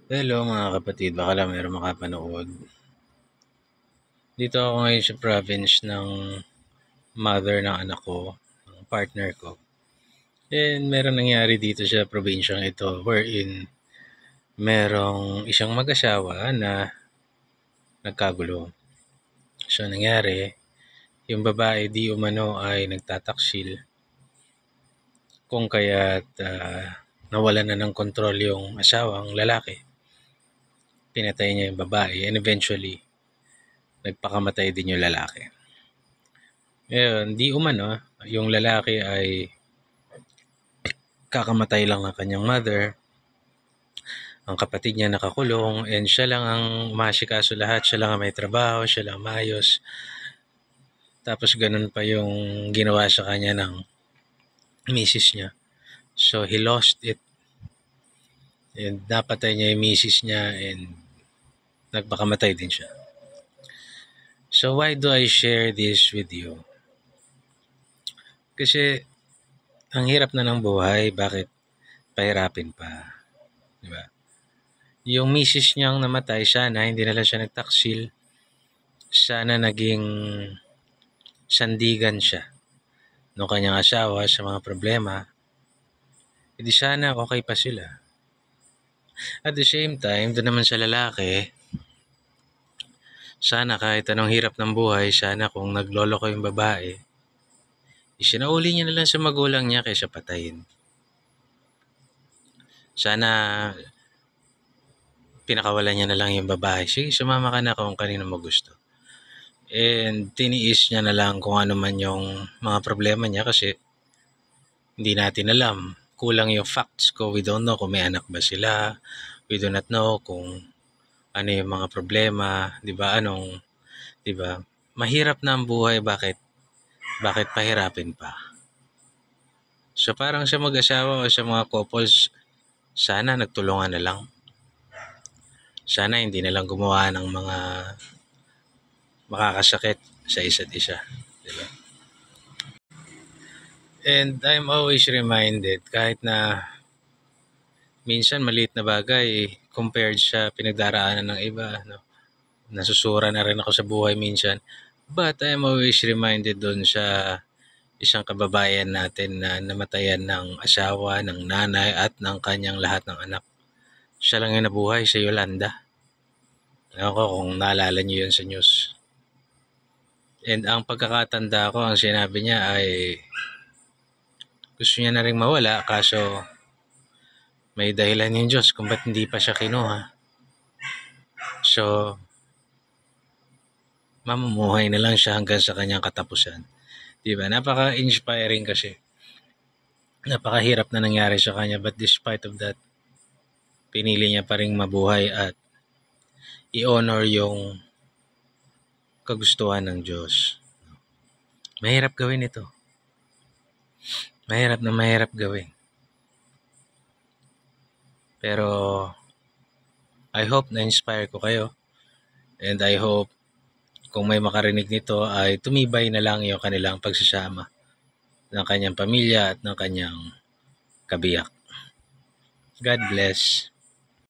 Hello mga kapatid, baka lang meron makapanood. Dito ako ngayon sa province ng mother ng anak ko, ng partner ko. And meron nangyari dito sa probinsyang ito wherein merong isang mag-asawa na nagkagulo. So nangyari, yung babae di umano ay nagtataksil kung kaya't nawalan na ng kontrol yung asawang lalaki. Pinatay niya yung babae and eventually nagpakamatay din yung lalaki. Ngayon, di umano, yung lalaki ay kakamatay lang ng kanyang mother, ang kapatid niya nakakulong, and siya lang ang umaasikaso lahat, siya lang ang may trabaho, siya lang maayos. Tapos ganun pa yung ginawa sa kanya ng misis niya. So he lost it. And napatay niya yung misis niya and nagpakamatay din siya. So why do I share this with you? Kasi ang hirap na ng buhay, bakit pahirapin pa? Diba? Yung misis niyang namatay, sana hindi na lang siya nagtaksil. Sana naging sandigan siya ng kanyang asawa sa mga problema. Hindi sana okay pa sila. At the same time, doon naman sa lalaki, sana kahit anong hirap ng buhay, sana kung nagloloko yung babae, isinauli niya na lang sa magulang niya kaysa patayin. Sana pinakawalan niya na lang yung babae. Sige, sumama ka na kung kanino mo gusto. And tiniis niya na lang kung ano man yung mga problema niya kasi hindi natin alam. Kulang yung facts ko. We don't know kung may anak ba sila. We do not know kung ano yung mga problema. Diba? Diba? Mahirap na ang buhay. Bakit pahirapin pa? So parang sa mag-asawa o sa mga couples, sana nagtulungan na lang. Sana hindi na lang gumawa ng mga makakasakit sa isa't isa. Diba? And I'm always reminded, kahit na minsan maliit na bagay compared sa pinagdaraanan ng iba, no? Nasusura na rin ako sa buhay minsan. But I'm always reminded doon sa isang kababayan natin na namatayan ng asawa, ng nanay at ng kanyang lahat ng anak. Siya lang yung nabuhay sa Yolanda. Ako kung naalala niyo yun sa news. And ang pagkakatanda ko, ang sinabi niya ay gusto niya na rin mawala kaso may dahilan yung Diyos kung ba't hindi pa siya kinuha. So, mamumuhay na lang siya hanggang sa kanyang katapusan. Diba? Napaka-inspiring kasi. Napakahirap na nangyari sa kanya but despite of that, pinili niya pa rin mabuhay at i-honor yung kagustuhan ng Diyos. Mahirap gawin ito. Mahirap gawin. Pero I hope na-inspire ko kayo and I hope kung may makarinig nito ay tumibay na lang yung kanilang pagsasama ng kanyang pamilya at ng kanyang kabiyak. God bless.